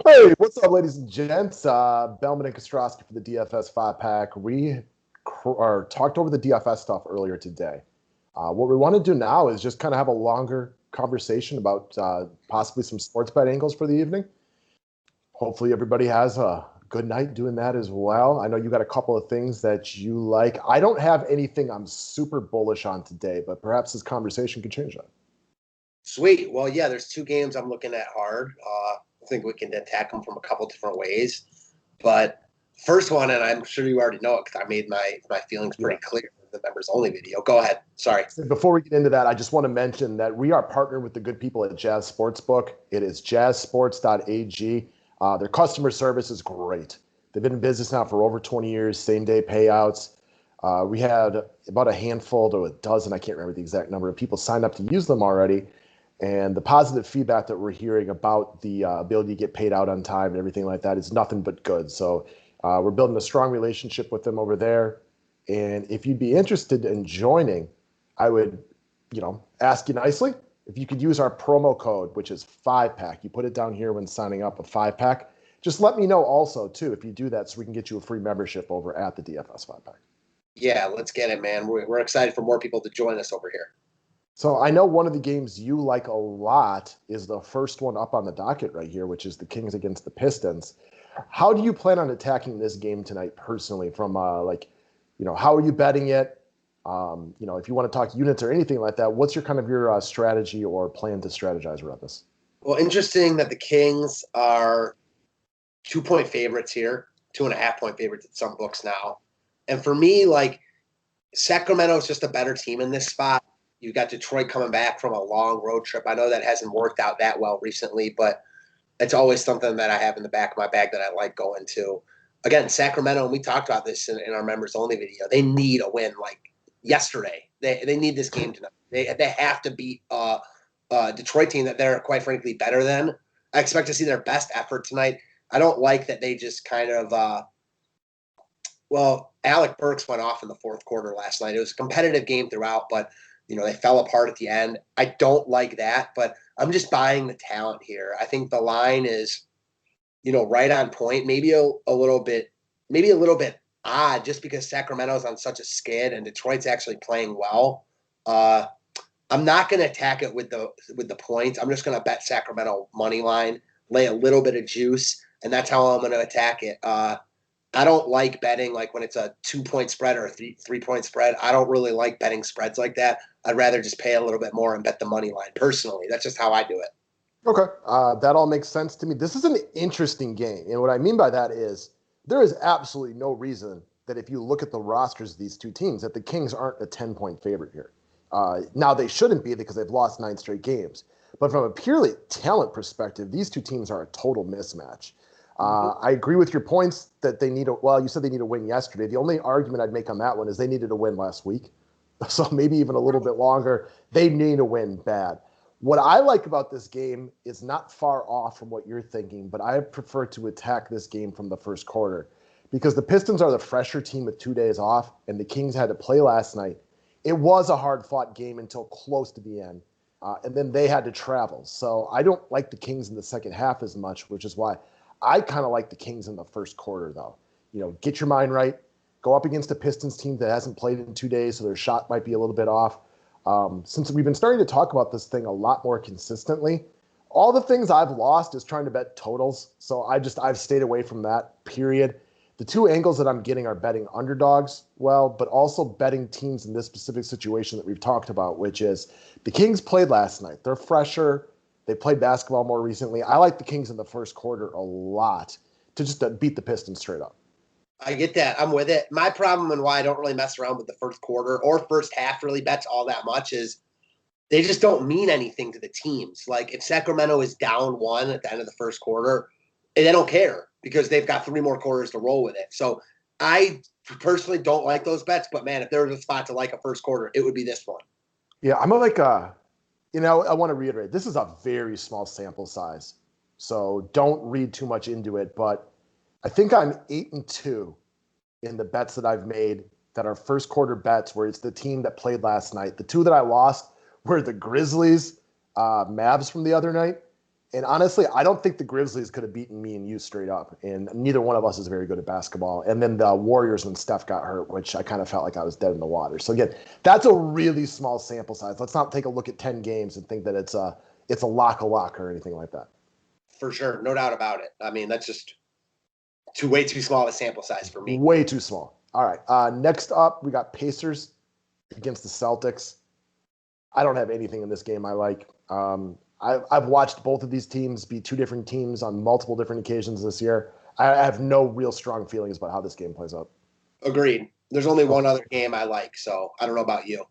Hey, what's up, ladies and gents? Bellman and Kostrowski for the DFS 5 pack. We talked over the DFS stuff earlier today. What we want to do now is just kind of have a longer conversation about possibly some sports bet angles for the evening. Hopefully, everybody has a good night doing that as well. I know you got a couple of things that you like. I don't have anything I'm super bullish on today, but perhaps this conversation could change that. Sweet. Well, yeah, there's two games I'm looking at hard. I think we can attack them from a couple different ways. But first one, and I'm sure you already know it because I made my feelings Yeah. pretty clear in the members only video. Go ahead. Sorry. Before we get into that, I just want to mention that we are partnered with the good people at Jazz Sportsbook. It is jazzsports.ag. Their customer service is great. They've been in business now for over 20 years, same day payouts. We had about a handful to a dozen, I can't remember the exact number of people signed up to use them already. And the positive feedback that we're hearing about the ability to get paid out on time and everything like that is nothing but good. So we're building a strong relationship with them over there. And if you'd be interested in joining, I would, ask you nicely if you could use our promo code, which is 5 pack. You put it down here when signing up, a 5 pack. Just let me know also too if you do that, so we can get you a free membership over at the DFS 5 pack. Yeah, let's get it, man. We're excited for more people to join us over here. So I know one of the games you like a lot is the first one up on the docket right here, which is the Kings against the Pistons. How do you plan on attacking this game tonight personally? From how are you betting it? If you want to talk units or anything like that, what's your strategy or plan to strategize around this? Well, interesting that the Kings are 2-point favorites here, 2.5-point favorites at some books now. And for me, Sacramento is just a better team in this spot. You've got Detroit coming back from a long road trip. I know that hasn't worked out that well recently, but it's always something that I have in the back of my bag that I like going to. Again, Sacramento, and we talked about this in our members only video, they need a win yesterday. They need this game tonight. They have to beat a Detroit team that they're quite frankly better than. I expect to see their best effort tonight. I don't like that they just kind of Alec Burks went off in the fourth quarter last night. It was a competitive game throughout, but they fell apart at the end. I don't like that, but I'm just buying the talent here. I think the line is, right on point, maybe a little bit odd just because Sacramento's on such a skid and Detroit's actually playing well. I'm not going to attack it with the points. I'm just going to bet Sacramento money line, lay a little bit of juice, and that's how I'm going to attack it. I don't like betting when it's a 2-point spread or a 3-point spread. I don't really like betting spreads like that. I'd rather just pay a little bit more and bet the money line personally. That's just how I do it. Okay, that all makes sense to me. This is an interesting game, and what I mean by that is there is absolutely no reason that if you look at the rosters of these two teams, that the Kings aren't a 10-point favorite here. Now they shouldn't be because they've lost 9 straight games, but from a purely talent perspective, these two teams are a total mismatch. I agree with your points that you said they need a win yesterday. The only argument I'd make on that one is they needed a win last week. So maybe even a little bit longer. They need a win bad. What I like about this game is not far off from what you're thinking, but I prefer to attack this game from the first quarter because the Pistons are the fresher team with 2 days off, and the Kings had to play last night. It was a hard-fought game until close to the end, and then they had to travel. So I don't like the Kings in the second half as much, which is why I kind of like the Kings in the first quarter, though. Get your mind right. Go up against a Pistons team that hasn't played in 2 days, so their shot might be a little bit off. Since we've been starting to talk about this thing a lot more consistently, all the things I've lost is trying to bet totals. So I've stayed away from that, period. The two angles that I'm getting are betting underdogs, but also betting teams in this specific situation that we've talked about, which is the Kings played last night. They're fresher. They played basketball more recently. I like the Kings in the first quarter a lot to just beat the Pistons straight up. I get that. I'm with it. My problem and why I don't really mess around with the first quarter or first half really bets all that much is they just don't mean anything to the teams. If Sacramento is down 1 at the end of the first quarter, they don't care because they've got 3 more quarters to roll with it. So I personally don't like those bets, but man, if there was a spot to like a first quarter, it would be this one. Yeah, I want to reiterate, this is a very small sample size, so don't read too much into it. But I think I'm 8-2 in the bets that I've made that are first quarter bets where it's the team that played last night. The 2 that I lost were the Grizzlies, Mavs from the other night, And honestly, I don't think the Grizzlies could have beaten me and you straight up. And neither one of us is very good at basketball. And then the Warriors when Steph got hurt, which I kind of felt like I was dead in the water. So again, that's a really small sample size. Let's not take a look at 10 games and think that it's a lock or anything like that. For sure. No doubt about it. I mean, that's just way too small a sample size for me. Way too small. All right. Next up, we got Pacers against the Celtics. I don't have anything in this game I like. I've watched both of these teams be two different teams on multiple different occasions this year. I have no real strong feelings about how this game plays out. Agreed. There's only one other game I like, so I don't know about you.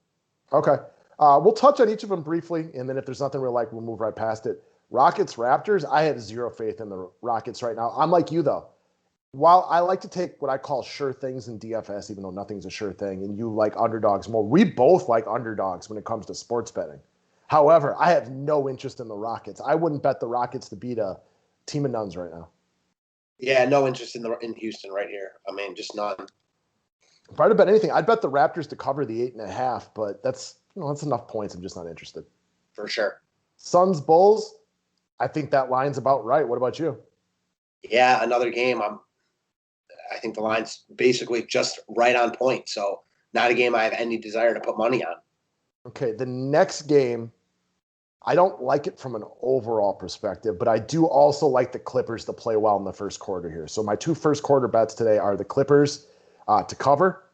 Okay. We'll touch on each of them briefly, and then if there's nothing we like, we'll move right past it. Rockets, Raptors, I have zero faith in the Rockets right now. I'm like you, though. While I like to take what I call sure things in DFS, even though nothing's a sure thing, and you like underdogs more, we both like underdogs when it comes to sports betting. However, I have no interest in the Rockets. I wouldn't bet the Rockets to beat a team of nuns right now. Yeah, no interest in Houston right here. I mean, just none. If I had to bet anything, I'd bet the Raptors to cover the 8.5, but that's enough points. I'm just not interested. For sure. Suns, Bulls, I think that line's about right. What about you? Yeah, another game. I think the line's basically just right on point. So not a game I have any desire to put money on. Okay, the next game, I don't like it from an overall perspective, but I do also like the Clippers to play well in the first quarter here. So my two first quarter bets today are the Clippers to cover.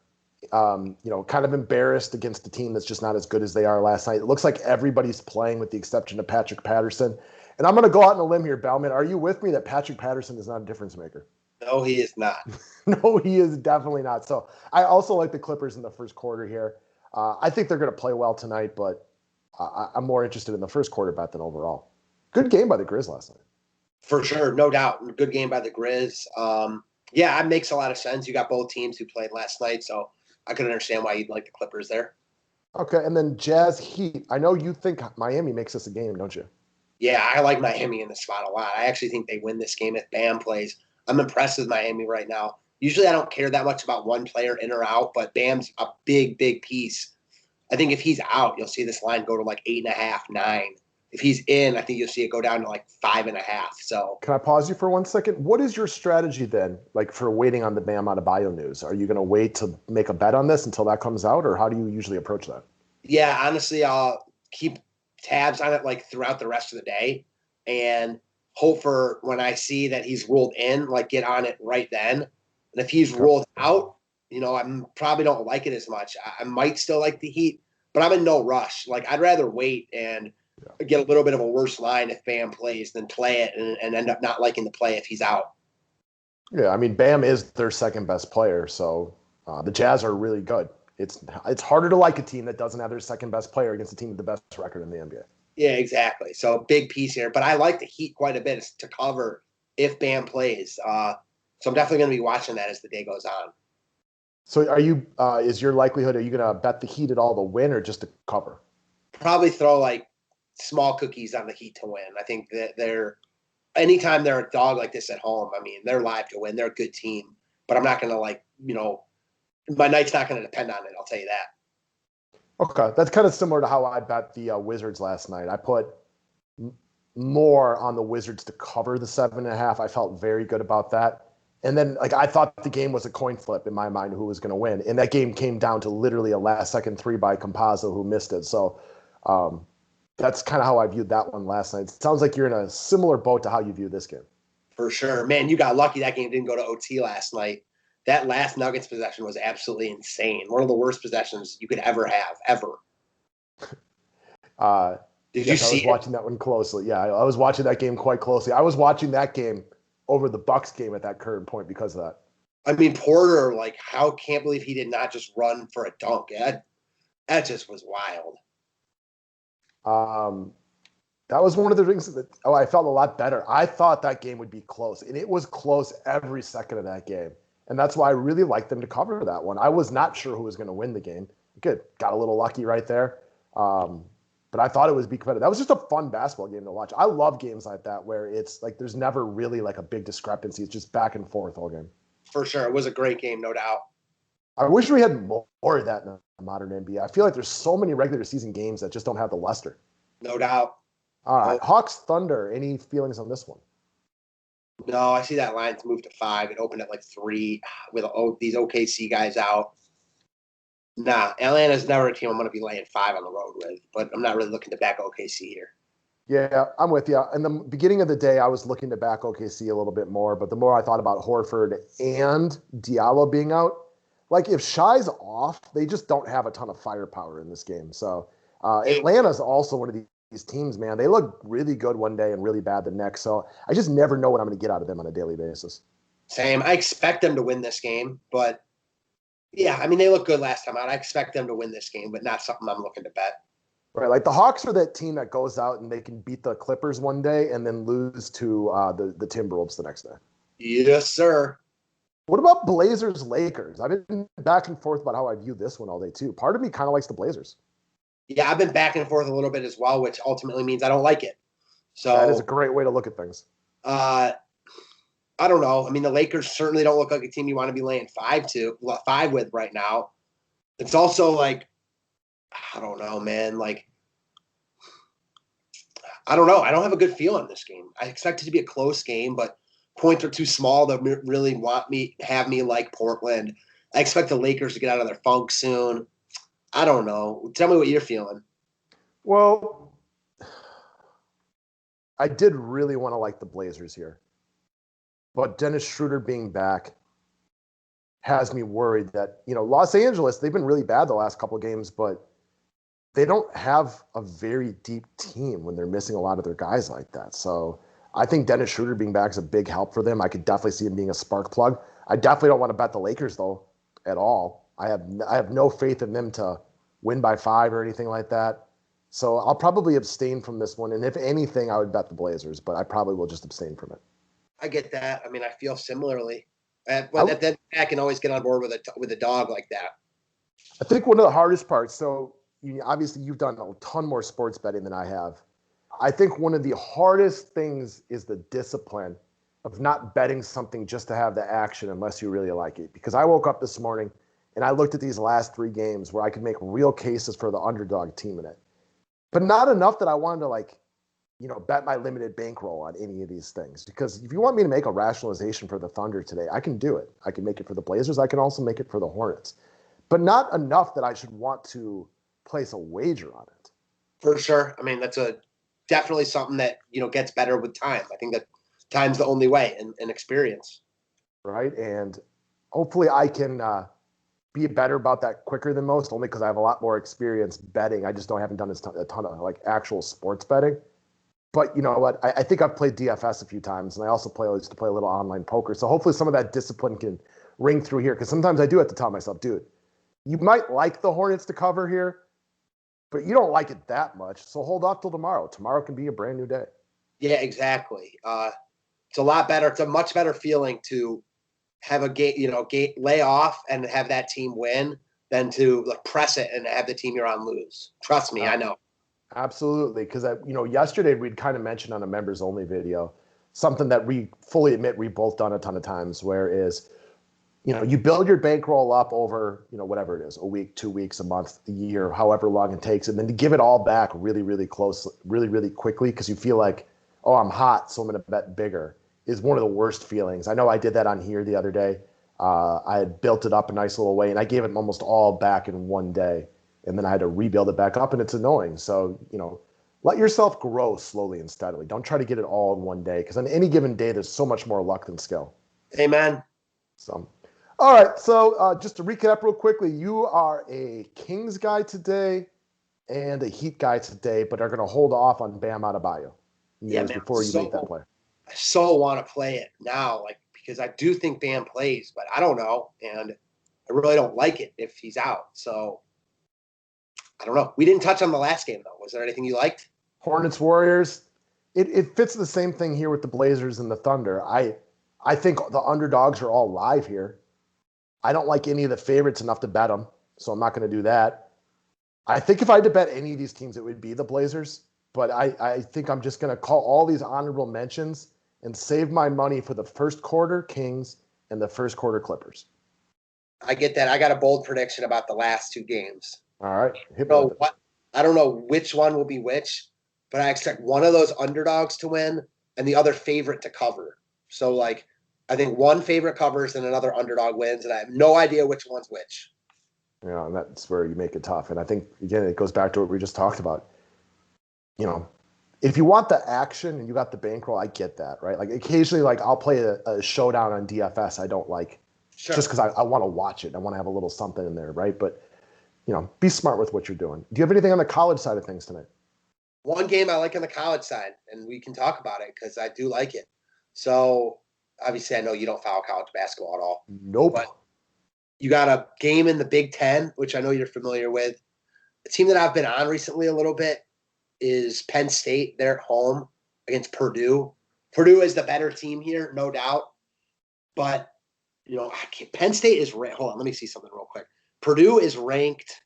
Kind of embarrassed against a team that's just not as good as they are last night. It looks like everybody's playing with the exception of Patrick Patterson. And I'm going to go out on a limb here, Bellman. Are you with me that Patrick Patterson is not a difference maker? No, he is not. No, he is definitely not. So I also like the Clippers in the first quarter here. I think they're going to play well tonight, but I'm more interested in the first quarter bet than overall. Good game by the Grizz last night. For sure, no doubt. Good game by the Grizz. Yeah, it makes a lot of sense. You got both teams who played last night, so I could understand why you'd like the Clippers there. Okay, and then Jazz Heat. I know you think Miami makes this a game, don't you? Yeah, I like Miami in the spot a lot. I actually think they win this game if Bam plays. I'm impressed with Miami right now. Usually I don't care that much about one player in or out, but Bam's a big, big piece. I think if he's out, you'll see this line go to like 8.5, 9. If he's in, I think you'll see it go down to like 5.5. So can I pause you for 1 second? What is your strategy then, like for waiting on the Bam Adebayo news? Are you going to wait to make a bet on this until that comes out, or how do you usually approach that? Yeah, honestly, I'll keep tabs on it like throughout the rest of the day and hope for when I see that he's ruled in, like get on it right then. And if he's ruled out, I probably don't like it as much. I might still like the Heat, but I'm in no rush. Like I'd rather wait and get a little bit of a worse line if Bam plays than play it and end up not liking the play if he's out. Yeah, I mean, Bam is their second best player, so the Jazz are really good. It's harder to like a team that doesn't have their second best player against a team with the best record in the NBA. Yeah, exactly. So big piece here, but I like the Heat quite a bit to cover if Bam plays. So I'm definitely going to be watching that as the day goes on. So are you? Is your likelihood? Are you going to bet the Heat at all to win or just to cover? Probably throw like small cookies on the Heat to win. I think that anytime they're a dog like this at home, I mean, they're live to win. They're a good team, but I'm not going to my night's not going to depend on it. I'll tell you that. Okay, that's kind of similar to how I bet the Wizards last night. I put more on the Wizards to cover the 7.5. I felt very good about that. And then, I thought the game was a coin flip in my mind who was going to win. And that game came down to literally a last-second 3 by Campazzo who missed it. So that's kind of how I viewed that one last night. It sounds like you're in a similar boat to how you view this game. For sure. Man, you got lucky that game didn't go to OT last night. That last Nuggets possession was absolutely insane. One of the worst possessions you could ever have, ever. Did you see I was watching that one closely. Yeah, I was watching that game quite closely. I was watching that game over the Bucks game at that current point because of that. I mean, Porter, can't believe he did not just run for a dunk. That just was wild. That was one of the things that I felt a lot better. I thought that game would be close, and it was close every second of that game. And that's why I really liked them to cover that one. I was not sure who was going to win the game. Good. Got a little lucky right there. But I thought it would be competitive. That was just a fun basketball game to watch. I love games like that where it's like there's never really like a big discrepancy. It's just back and forth all game. For sure. It was a great game, no doubt. I wish we had more of that in the modern NBA. I feel like there's so many regular season games that just don't have the luster. No doubt. All right, Oh, Hawks Thunder. Any feelings on this one? no, I see that line's moved to 5. It opened at like 3 with these OKC guys out. Nah, Atlanta's never a team I'm going to be laying 5 on the road with, but I'm not really looking to back OKC here. Yeah, I'm with you. In the beginning of the day, I was looking to back OKC a little bit more, but the more I thought about Horford and Diallo being out, like if Shy's off, they just don't have a ton of firepower in this game. So Atlanta's also one of these teams, man. They look really good one day and really bad the next. So I just never know what I'm going to get out of them on a daily basis. Same. I expect them to win this game, but yeah, I mean, they looked good last time out. I expect them to win this game, but not something I'm looking to bet. Right, like the Hawks are that team that goes out and they can beat the Clippers one day and then lose to the Timberwolves the next day. Yes, sir. What about Blazers Lakers? I've been back and forth about how I view this one all day too. Part of me kind of likes the Blazers. Yeah, I've been back and forth a little bit as well, which ultimately means I don't like it. That is a So, great way to look at things. uh, I don't know. I mean, the Lakers certainly don't look like a team you want to be laying 5 with right now. It's also like, I don't know, man. Like, I don't know. I don't have a good feel on this game. I expect it to be a close game, but points are too small to really have me like Portland. I expect the Lakers to get out of their funk soon. I don't know. Tell me what you're feeling. Well, I did really want to like the Blazers here, but Dennis Schroeder being back has me worried that, Los Angeles, they've been really bad the last couple of games, but they don't have a very deep team when they're missing a lot of their guys like that. So I think Dennis Schroeder being back is a big help for them. I could definitely see him being a spark plug. I definitely don't want to bet the Lakers though at all. I have no faith in them to win by 5 or anything like that. So I'll probably abstain from this one. And if anything, I would bet the Blazers, but I probably will just abstain from it. I get that. I mean, I feel similarly. I, But then I can always get on board with a dog like that. I think one of the hardest parts, so obviously you've done a ton more sports betting than I have. I think one of the hardest things is the discipline of not betting something just to have the action unless you really like it. Because I woke up this morning and I looked at these last 3 games where I could make real cases for the underdog team in it, but not enough that I wanted to bet my limited bankroll on any of these things. Because if you want me to make a rationalization for the Thunder today, I can do it. I can make it for the Blazers. I can also make it for the Hornets, but not enough that I should want to place a wager on it. For sure. I mean, that's definitely something that, gets better with time. I think that time's the only way and experience. Right. And hopefully I can be better about that quicker than most, only because I have a lot more experience betting. I just haven't done a ton of like actual sports betting. But you know what? I think I've played DFS a few times, and I also used to play a little online poker. So hopefully some of that discipline can ring through here. Because sometimes I do have to tell myself, dude, you might like the Hornets to cover here, but you don't like it that much. So hold off till tomorrow. Tomorrow can be a brand new day. Yeah, exactly. It's a lot better. It's a much better feeling to have a lay off and have that team win than to press it and have the team you're on lose. Trust me, I know. Absolutely. Because, yesterday we'd kind of mentioned on a members only video something that we fully admit we've both done a ton of times, where is, you build your bankroll up over, whatever it is, a week, 2 weeks, a month, a year, however long it takes. And then to give it all back really, really close, really, really quickly because you feel like, oh, I'm hot, so I'm going to bet bigger is one of the worst feelings. I know I did that on here the other day. I had built it up a nice little way and I gave it almost all back in one day. And then I had to rebuild it back up and it's annoying. So, let yourself grow slowly and steadily. Don't try to get it all in one day because on any given day, there's so much more luck than skill. Amen. So, all right. So just to recap real quickly, you are a Kings guy today and a Heat guy today, but are going to hold off on Bam Adebayo Yeah, news man. before you make that play. I so want to play it now, because I do think Bam plays, but I don't know, and I really don't like it if he's out. So I don't know. We didn't touch on the last game though. Was there anything you liked? Hornets Warriors. It fits the same thing here with the Blazers and the Thunder. I think the underdogs are all live here. I don't like any of the favorites enough to bet them, so I'm not going to do that. I think if I had to bet any of these teams, it would be the Blazers. But I think I'm just going to call all these honorable mentions and save my money for the first quarter Kings and the first quarter Clippers. I get that. I got a bold prediction about the last 2 games. All right. I don't know which one will be which, but I expect one of those underdogs to win and the other favorite to cover. So, like, I think one favorite covers and another underdog wins, and I have no idea which one's which. And that's where you make it tough. And I think, again, it goes back to what we just talked about. If you want the action and you got the bankroll, I get that, right? Like, occasionally, like, I'll play a showdown on DFS I don't like, Sure. just because I want to watch it. I want to have a little something in there, right? But, be smart with what you're doing. Do you have anything on the college side of things tonight? One game I like on the college side, and we can talk about it because I do like it. So, obviously, I know you don't follow college basketball at all. Nope. But you got a game in the Big Ten, which I know you're familiar with. A team that I've been on recently a little bit is Penn State. They're at home against Purdue. Purdue is the better team here, no doubt. But, Penn State is ranked. Hold on, let me see something real quick. Purdue is ranked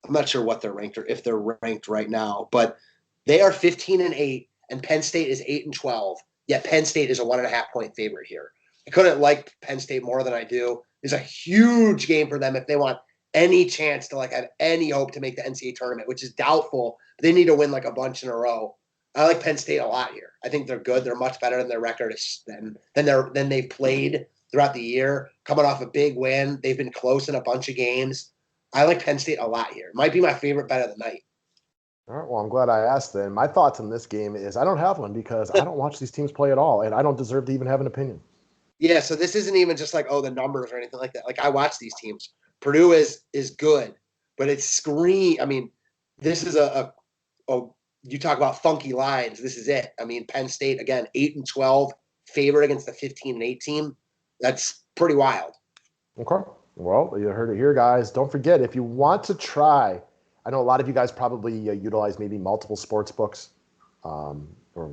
I'm not sure what they're ranked or if they're ranked right now, but they are 15-8, and Penn State is 8-12. Yet Penn State is a 1.5-point favorite here. I couldn't like Penn State more than I do. It's a huge game for them if they want any chance to have any hope to make the NCAA tournament, which is doubtful. But they need to win a bunch in a row. I like Penn State a lot here. I think they're good. They're much better than their record than they've played throughout the year. Coming off a big win, they've been close in a bunch of games. I like Penn State a lot here. Might be my favorite bet of the night. All right, well, I'm glad I asked then. My thoughts on this game is I don't have one because I don't watch these teams play at all, and I don't deserve to even have an opinion. Yeah, so this isn't even just the numbers or anything like that. I watch these teams. Purdue is good, but it's this is you talk about funky lines. This is it. Penn State, again, 8-12, favorite against the 15-8 team. That's pretty wild. Okay. Well, you heard it here, guys. Don't forget, if you want to try, I know a lot of you guys probably utilize maybe multiple sports books or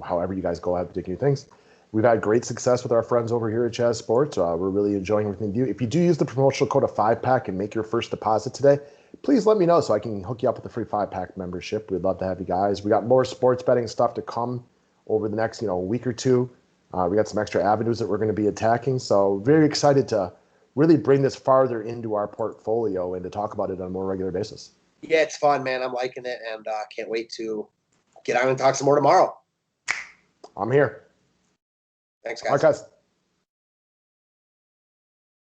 however you guys go at particular things. We've had great success with our friends over here at Jazz Sports. We're really enjoying everything you do. If you do use the promotional code of 5-pack and make your first deposit today, please let me know so I can hook you up with a free 5-pack membership. We'd love to have you guys. We got more sports betting stuff to come over the next week or two. We got some extra avenues that we're going to be attacking. So very excited to really bring this farther into our portfolio and to talk about it on a more regular basis. Yeah, it's fun, man. I'm liking it, and can't wait to get on and talk some more tomorrow. I'm here. Thanks, guys. All right, guys.